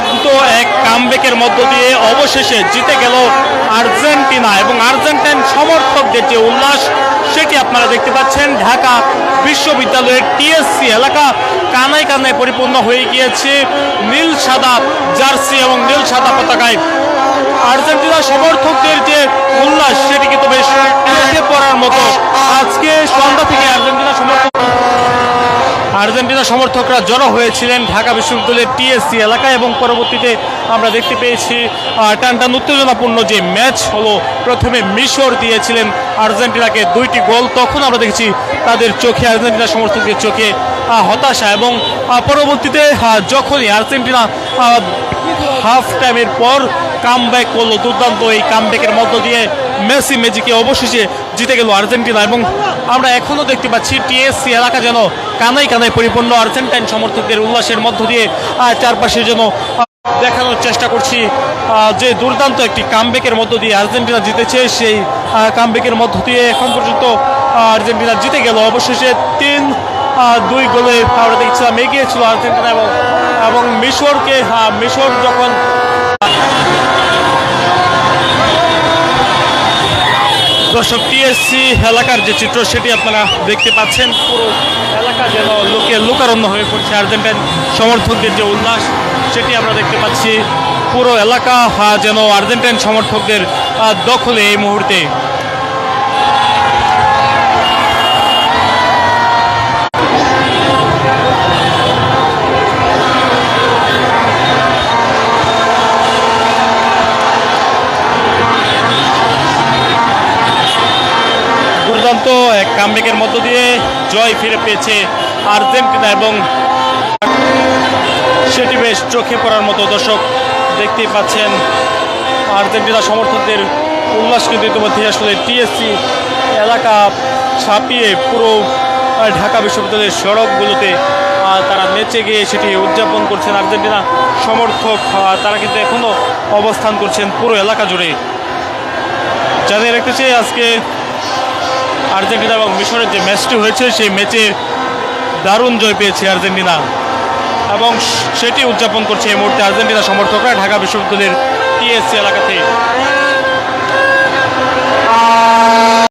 দুর্দান্ত এক কামব্যাকের মধ্য দিয়ে অবশেষে জিতে গেল আর্জেন্টিনা এবং আর্জেন্টাইন সমর্থকদের যে উল্লাস সেটি আপনারা দেখতে পাচ্ছেন। ঢাকা বিশ্ববিদ্যালয়ের টিএসসি এলাকা কানায় কানায় পরিপূর্ণ হয়ে গিয়েছে নীল সাদা জার্সি এবং নীল সাদা পতাকায়। আর্জেন্টিনা সমর্থকদের যে উল্লাস সেটি কিন্তু বেশ চোখে পড়ার মতো। আজকে সন্ধ্যা থেকে আর্জেন্টিনা সমর্থকরা জড়ো হয়েছিলেন ঢাকা বিশ্ববিদ্যালয়ের টিএসসি এলাকায় এবং পরবর্তীতে আমরা দেখতে পেয়েছি টানটান উত্তেজনাপূর্ণ যে ম্যাচ হলো। প্রথমে মিশর দিয়েছিলেন আর্জেন্টিনাকে 2টি গোল, তখন আমরা দেখেছি তাদের চোখে, আর্জেন্টিনা সমর্থকদের চোখে হতাশা এবং পরবর্তীতে যখনই আর্জেন্টিনা হাফ টাইমের পর কামব্যাক করলো, দুর্দান্ত এই কামব্যাকের মধ্য দিয়ে মেসি ম্যাজিকে অবশেষে জিতে গেল আর্জেন্টিনা। এবং আমরা এখনও দেখতে পাচ্ছি টিএসসি এলাকা যেন কানায় কানায় পরিপূর্ণ আর্জেন্টাইন সমর্থকদের উল্লাসের মধ্য দিয়ে চারপাশে যেন দেখানোর চেষ্টা করছি যে দুর্দান্ত একটি কামব্যাকের মধ্য দিয়ে আর্জেন্টিনা জিতেছে। সেই কামব্যাকের মধ্য দিয়ে এখন পর্যন্ত আর্জেন্টিনা জিতে গেল অবশেষে 3-2 গোলে আমরা দেখছিলাম এগিয়ে ছিল আর্জেন্টিনা এবং মিশরকে মিশর যখন দর্শক টিএসসি এলাকার যে চিত্র সেটি আপনারা দেখতে পাচ্ছেন। পুরো এলাকা যেন লোকারণ্য হয়ে পড়ছে, আর্জেন্টাইন সমর্থকদের যে উল্লাস সেটি আমরা দেখতে পাচ্ছি। পুরো এলাকা যেন আর্জেন্টাইন সমর্থকদের দখলে এই মুহূর্তে। দুর্দান্ত এক কামব্যাকের মধ্য দিয়ে জয় ফিরে পেয়েছে আর্জেন্টিনা এবং সেটি বেশ চোখে পড়ার মতো। দর্শক দেখতেই পাচ্ছেন আর্জেন্টিনা সমর্থকদের উল্লাস কিন্তু ইতিমধ্যে আসলে টিএসসি এলাকা ছাপিয়ে পুরো ঢাকা বিশ্ববিদ্যালয়ের সড়কগুলোতে তারা নেচে গিয়ে সেটি উদযাপন করছেন। আর্জেন্টিনা সমর্থক তারা কিন্তু এখনও অবস্থান করছেন পুরো এলাকা জুড়ে। জানিয়ে রাখতে চাই আজকে আর্জেন্টিনা এবং মিশরের যে ম্যাচটি হয়েছে সেই ম্যাচে দারুণ জয় পেয়েছে আর্জেন্টিনা এবং সেটি উদযাপন করছে এই মুহূর্তে আর্জেন্টিনা সমর্থকরা ঢাকা বিশ্ববিদ্যালয়ের টিএসসি এলাকাতে।